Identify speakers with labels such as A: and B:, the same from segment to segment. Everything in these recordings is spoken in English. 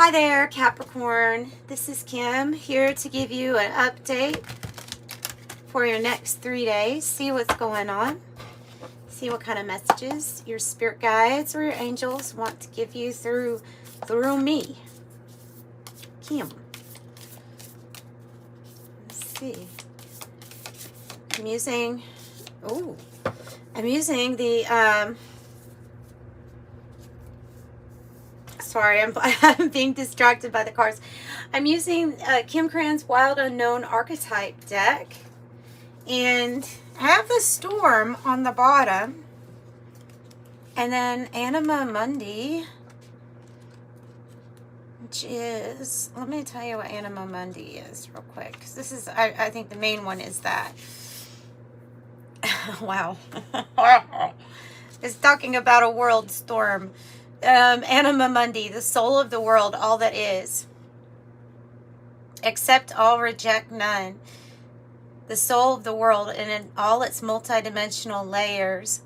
A: Hi there, Capricorn. This is Kim here to give you an update for your next 3 days. See what's going on. See what kind of messages your spirit guides or your angels want to give you through me, Kim. Let's see. I'm using the sorry, I'm being distracted by the cards. I'm using Krans Wild Unknown archetype deck, and I have the Storm on the bottom, and then Anima Mundi, which is, let me tell you what Anima Mundi is real quick, because this is, I think the main one is that. Wow. It's talking about a world storm. Anima Mundi, the soul of the world, all that is. Accept all, reject none. The soul of the world in all its multidimensional layers,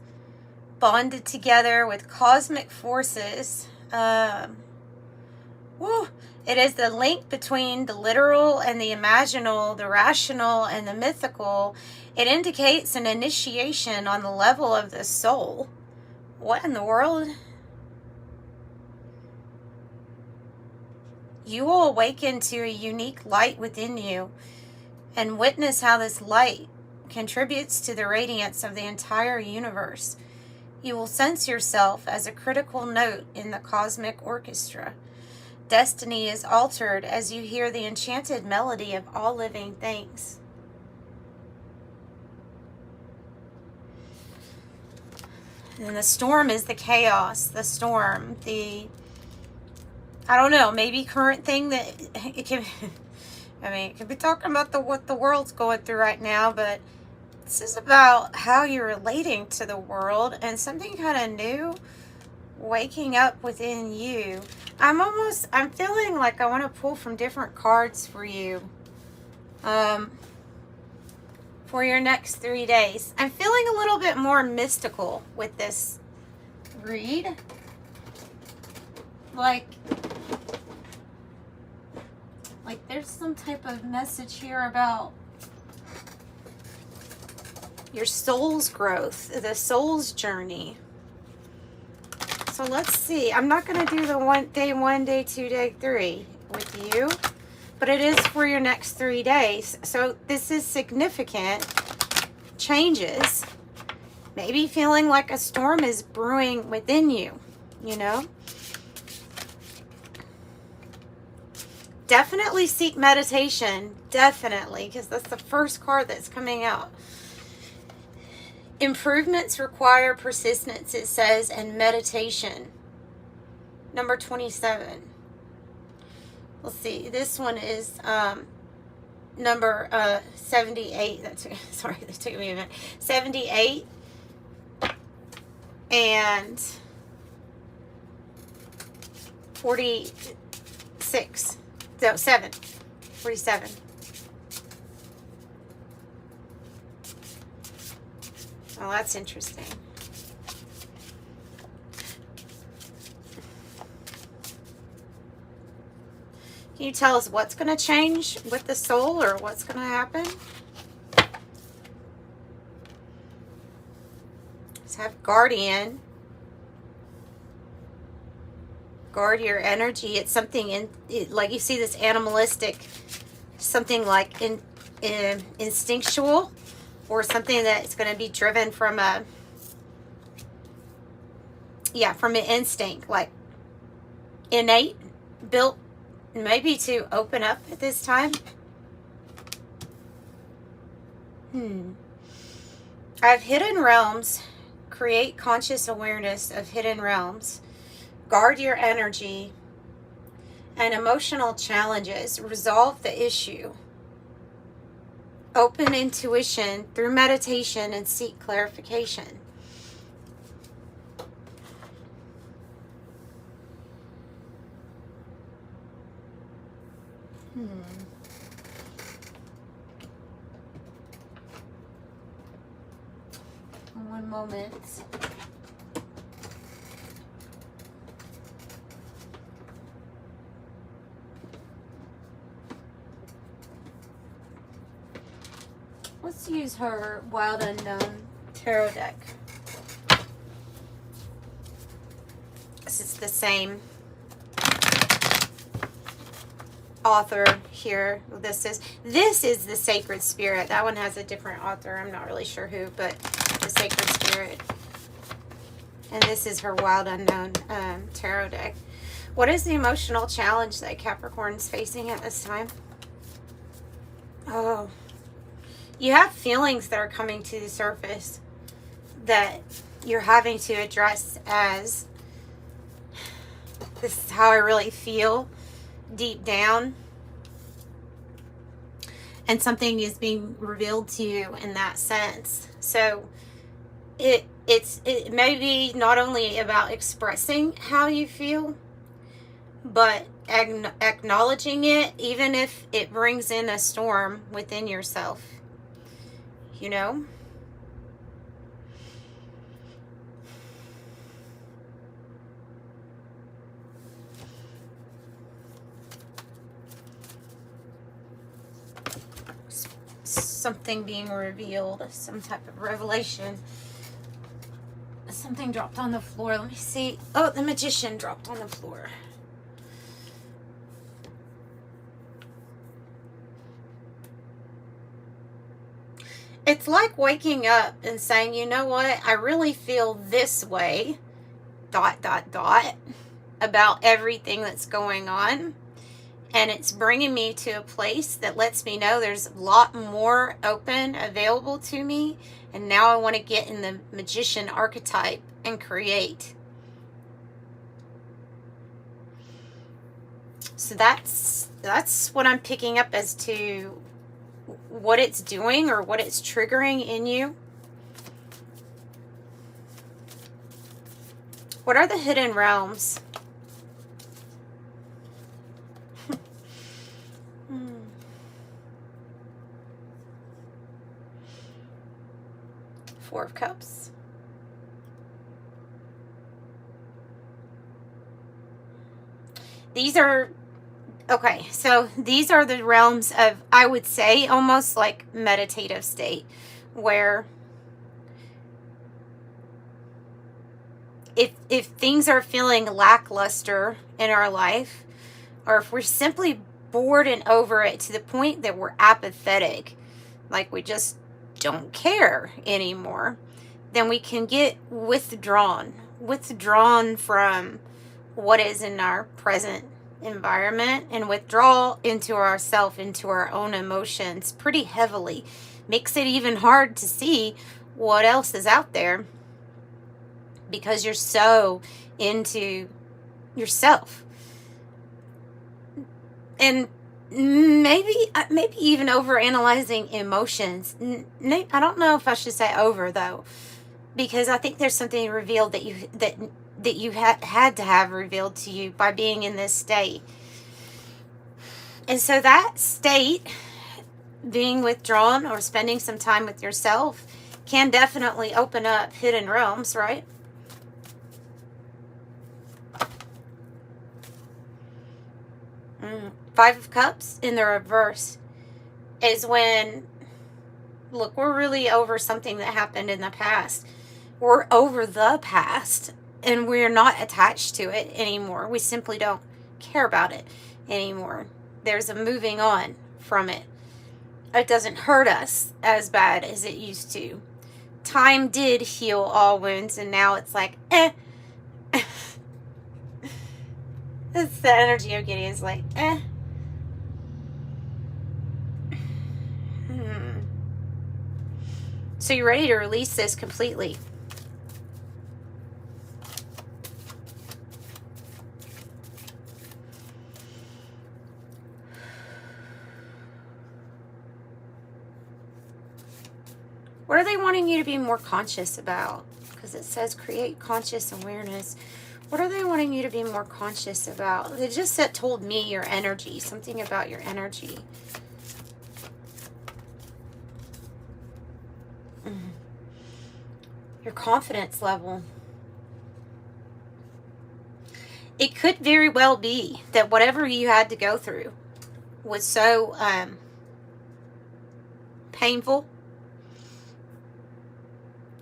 A: bonded together with cosmic forces. It is the link between the literal and the imaginal, the rational and the mythical. It indicates an initiation on the level of the soul. What in the world? You will awaken to a unique light within you and witness how this light contributes to the radiance of the entire universe. You will sense yourself as a critical note in the cosmic orchestra. Destiny is altered as you hear the enchanted melody of all living things. And the storm is the chaos, the storm, I don't know, maybe current thing that it can, it could be talking about what the world's going through right now, but this is about how you're relating to the world and something kind of new waking up within you. I'm feeling like I want to pull from different cards for you for your next 3 days. I'm feeling a little bit more mystical with this read. Like there's some type of message here about your soul's growth, the soul's journey. So let's see. I'm not going to do the day 1, day 2, day 3 with you, but it is for your next 3 days. So this is significant changes. Maybe feeling like a storm is brewing within you, you know? Definitely seek meditation. Definitely, because that's the first card that's coming out. Improvements require persistence, it says, and meditation. Number 27. Let's see. This one is number 78. Sorry, that took me a minute. 78 and 46. No, 47. Oh, that's interesting. Can you tell us what's going to change with the soul, or what's going to happen? Let's have guardian. Guard your energy. It's something like you see this animalistic, something like instinctual, or something that's going to be driven from from an instinct, like innate, built maybe to open up at this time. I have hidden realms. Create conscious awareness of hidden realms. Guard your energy and emotional challenges. Resolve the issue. Open intuition through meditation and seek clarification. One moment. Let's use her Wild Unknown tarot deck. It's the same author here. This is the Sacred Spirit. That one has a different author. I'm not really sure who, but the Sacred Spirit. And this is her Wild Unknown tarot deck. What is the emotional challenge that Capricorn's facing at this time? Oh, you have feelings that are coming to the surface that you're having to address as, this is how I really feel deep down. And something is being revealed to you in that sense. So it may be not only about expressing how you feel, but acknowledging it, even if it brings in a storm within yourself, you know? Something being revealed, some type of revelation. Something dropped on the floor. Let me see. Oh, the Magician dropped on the floor. It's like waking up and saying, you know what? I really feel this way, ... about everything that's going on. And it's bringing me to a place that lets me know there's a lot more open available to me. And now I want to get in the Magician archetype and create. So that's what I'm picking up as to what it's doing or what it's triggering in you. What are the hidden realms? Four of Cups. These are, okay, so these are the realms of, I would say, almost like meditative state, where if things are feeling lackluster in our life, or if we're simply bored and over it to the point that we're apathetic, like we just don't care anymore, then we can get withdrawn from what is in our present environment and withdraw into ourself, into our own emotions pretty heavily. Makes it even hard to see what else is out there because you're so into yourself. And maybe even over analyzing emotions. I don't know if I should say over, though, because I think there's something revealed that you had to have revealed to you by being in this state. And so that state, being withdrawn or spending some time with yourself, can definitely open up hidden realms, right? Five of Cups in the reverse is when, look, we're really over something that happened in the past. We're over the past and we're not attached to it anymore. We simply don't care about it anymore. There's a moving on from it. It doesn't hurt us as bad as it used to. Time did heal all wounds, and now it's like, That's the energy I'm getting. Is like, So you're ready to release this completely. What are they wanting you to be more conscious about? Because it says create conscious awareness. What are they wanting you to be more conscious about? They just told me your energy, something about your energy. Your confidence level. It could very well be that whatever you had to go through was so painful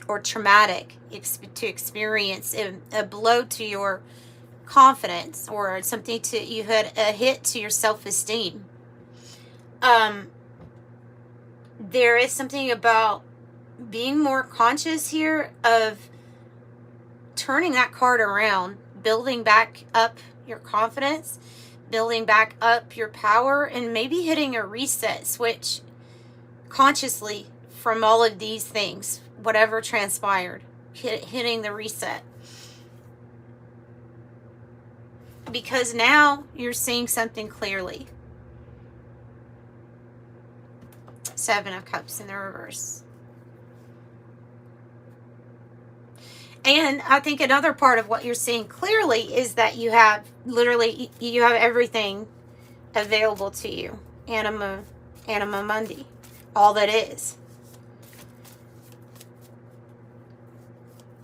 A: or traumatic to experience, a blow to your confidence, or something to, you had a hit to your self-esteem. There is something about being more conscious here of turning that card around, building back up your confidence, building back up your power, and maybe hitting a reset switch consciously from all of these things, whatever transpired, hitting the reset. Because now you're seeing something clearly. Seven of Cups in the reverse. And I think another part of what you're seeing clearly is that you have literally, you have everything available to you. Anima Mundi. All that is.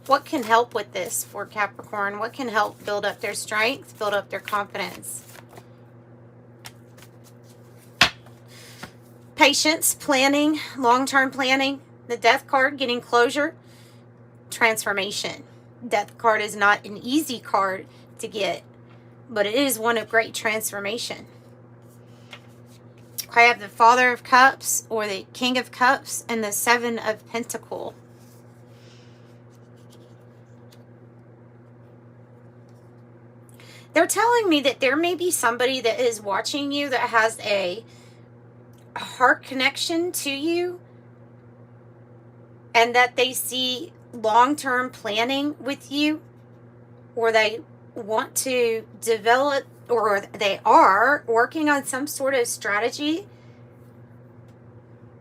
A: What can help with this for Capricorn? What can help build up their strength, build up their confidence? Patience, planning, long-term planning. The Death card, getting closure. Transformation. Death card is not an easy card to get, but it is one of great transformation. I have the Father of Cups, or the King of Cups, and the Seven of Pentacles. They're telling me that there may be somebody that is watching you that has a heart connection to you, and that they see long-term planning with you, or they want to develop, or they are working on some sort of strategy,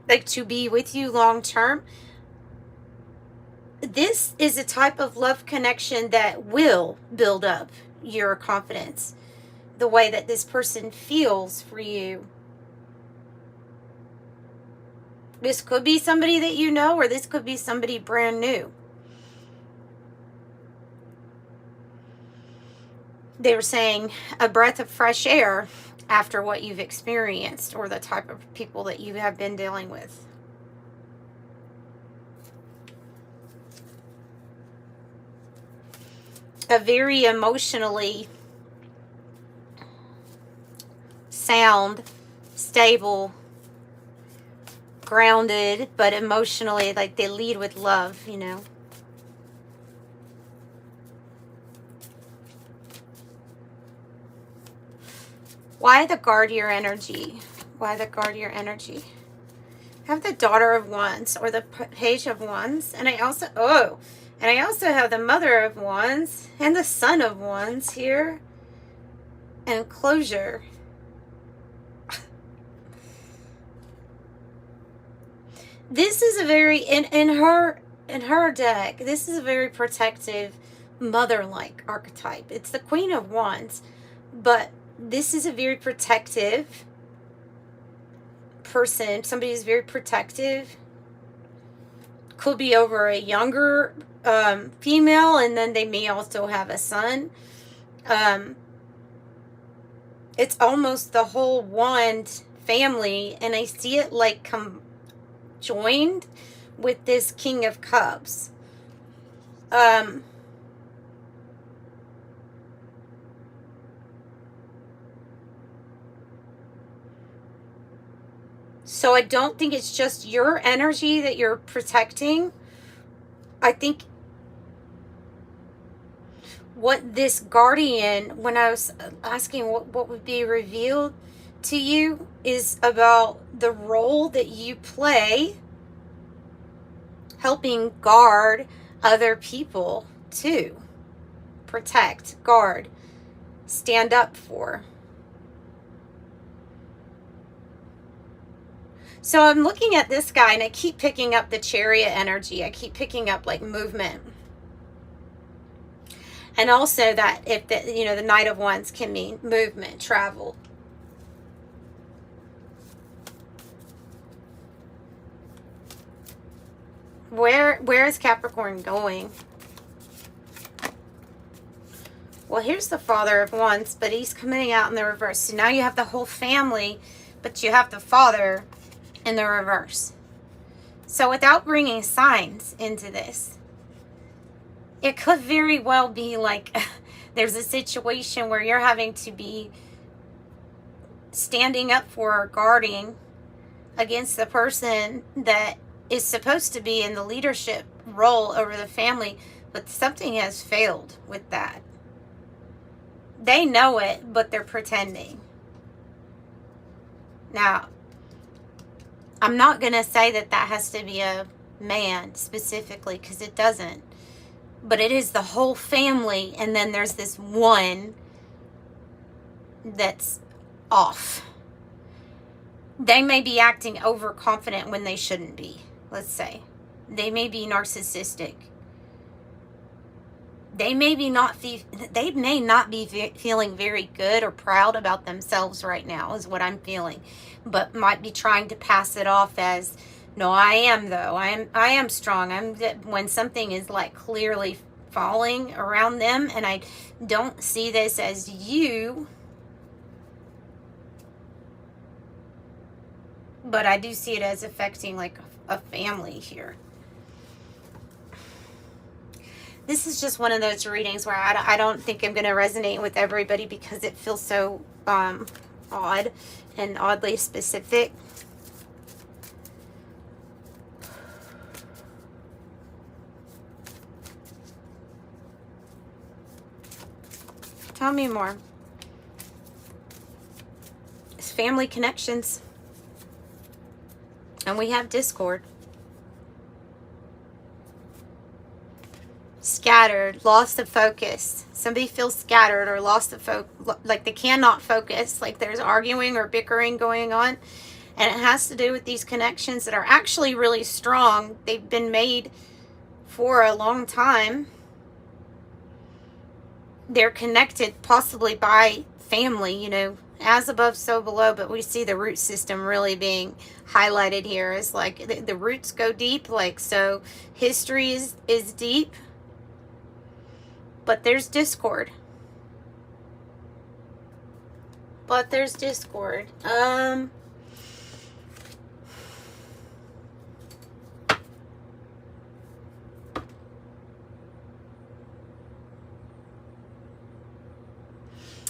A: like to be with you long-term. This is a type of love connection that will build up your confidence, the way that this person feels for you. This could be somebody that you know, or this could be somebody brand new. They were saying a breath of fresh air after what you've experienced, or the type of people that you have been dealing with. A very emotionally sound, stable, grounded, but emotionally, like they lead with love, you know. Why the Guardian energy? Why the Guardian energy? I have the Daughter of Wands, or the Page of Wands, and I also have the Mother of Wands and the Son of Wands here, and closure. This is a very, in her deck, this is a very protective, mother-like archetype. It's the Queen of Wands, but this is a very protective person. Somebody who's very protective. Could be over a younger female, and then they may also have a son. It's almost the whole Wand family, and I see it like joined with this King of Cups. So I don't think it's just your energy that you're protecting. I think what this guardian, when I was asking what would be revealed to you, is about the role that you play helping guard other people too. Protect, guard, stand up for. So I'm looking at this guy, and I keep picking up the Chariot energy. I keep picking up like movement. And also that if the Knight of Wands can mean movement, travel. Where is Capricorn going? Well, here's the Father of Wands, but he's coming out in the reverse. So now you have the whole family, but you have the Father in the reverse. So without bringing signs into this, it could very well be like there's a situation where you're having to be standing up for or guarding against the person that is supposed to be in the leadership role over the family, but something has failed with that. They know it, but they're pretending. Now, I'm not going to say that that has to be a man specifically, because it doesn't. But it is the whole family, and then there's this one that's off. They may be acting overconfident when they shouldn't be, let's say. They may be narcissistic. They may not be feeling very good or proud about themselves right now, is what I'm feeling. But might be trying to pass it off as, no, I am though. I am strong. When something is like clearly falling around them, and I don't see this as you, but I do see it as affecting like a family here. This is just one of those readings where I don't think I'm going to resonate with everybody, because it feels so odd and oddly specific. Tell me more. It's family connections. And we have discord. Scattered, lost of focus. Somebody feels scattered or lost of focus, like they cannot focus, like there's arguing or bickering going on. And it has to do with these connections that are actually really strong. They've been made for a long time. They're connected possibly by family, you know, as above, so below. But we see the root system really being highlighted here. It's like the roots go deep, like, so history is deep. But there's discord.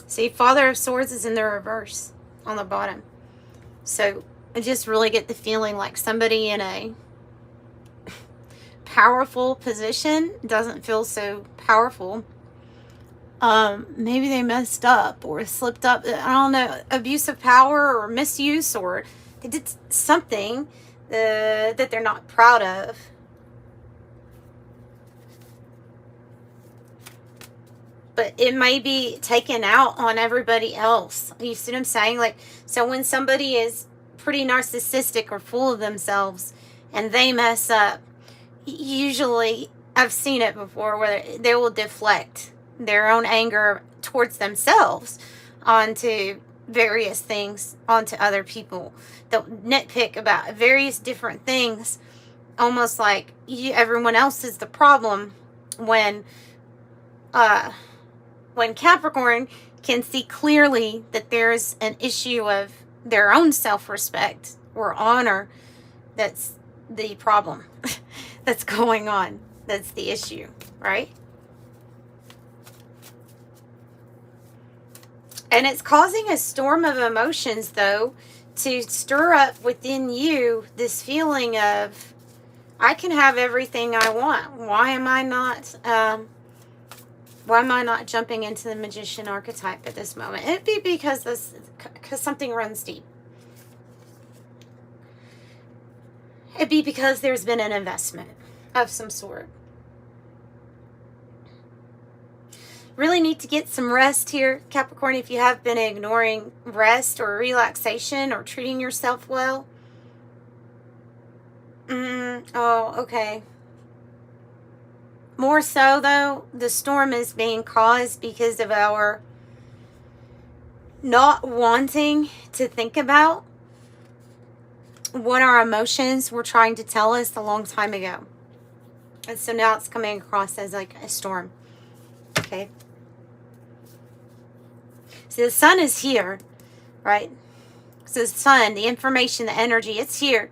A: See, Father of Swords is in the reverse on the bottom. So I just really get the feeling like somebody in a powerful position doesn't feel so powerful. Maybe they messed up or slipped up. I don't know, abuse of power or misuse, or they did something that they're not proud of. But it may be taken out on everybody else. You see what I'm saying? Like, so when somebody is pretty narcissistic or full of themselves and they mess up, usually, I've seen it before, where they will deflect their own anger towards themselves onto various things, onto other people. They'll nitpick about various different things, almost like everyone else is the problem, when Capricorn can see clearly that there's an issue of their own self-respect or honor that's the problem. That's going on. That's the issue, right? And it's causing a storm of emotions, though, to stir up within you this feeling of, I can have everything I want. Why am I not jumping into the magician archetype at this moment? It'd be because something runs deep. It'd be because there's been an investment of some sort. Really need to get some rest here, Capricorn, if you have been ignoring rest or relaxation or treating yourself well. Oh, okay. More so, though, the storm is being caused because of our not wanting to think about what our emotions were trying to tell us a long time ago. And so now it's coming across as like a storm. Okay. So the sun is here, right? So the sun, the information, the energy, it's here.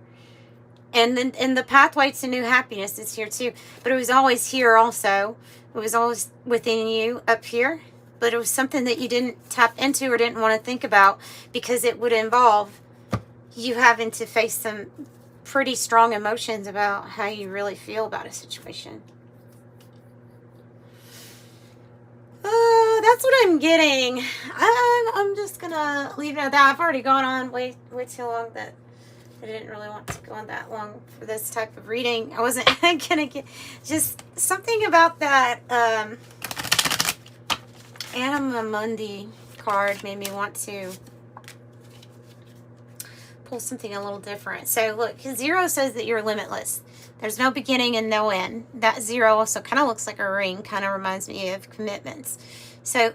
A: And then and the pathway to new happiness is here too. But it was always here also. It was always within you up here. But it was something that you didn't tap into or didn't want to think about because it would involve you having to face some pretty strong emotions about how you really feel about a situation. That's what I'm getting. I'm just gonna leave it at that. I've already gone on way too long that I didn't really want to go on that long for this type of reading. I wasn't gonna get just something about that Anima Mundi card made me want to pull something a little different. So look, 0 says that you're limitless. There's no beginning and no end. That 0 also kind of looks like a ring, kind of reminds me of commitments. So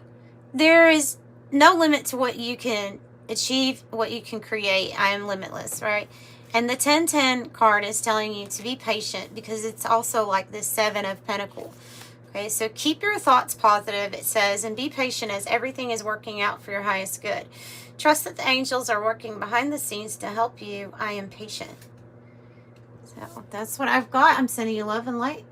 A: there is no limit to what you can achieve, what you can create. I am limitless, right? And the 10-10 card is telling you to be patient because it's also like this 7 of Pentacles. Okay, so keep your thoughts positive, it says, and be patient as everything is working out for your highest good. Trust that the angels are working behind the scenes to help you. I am patient. So that's what I've got. I'm sending you love and light.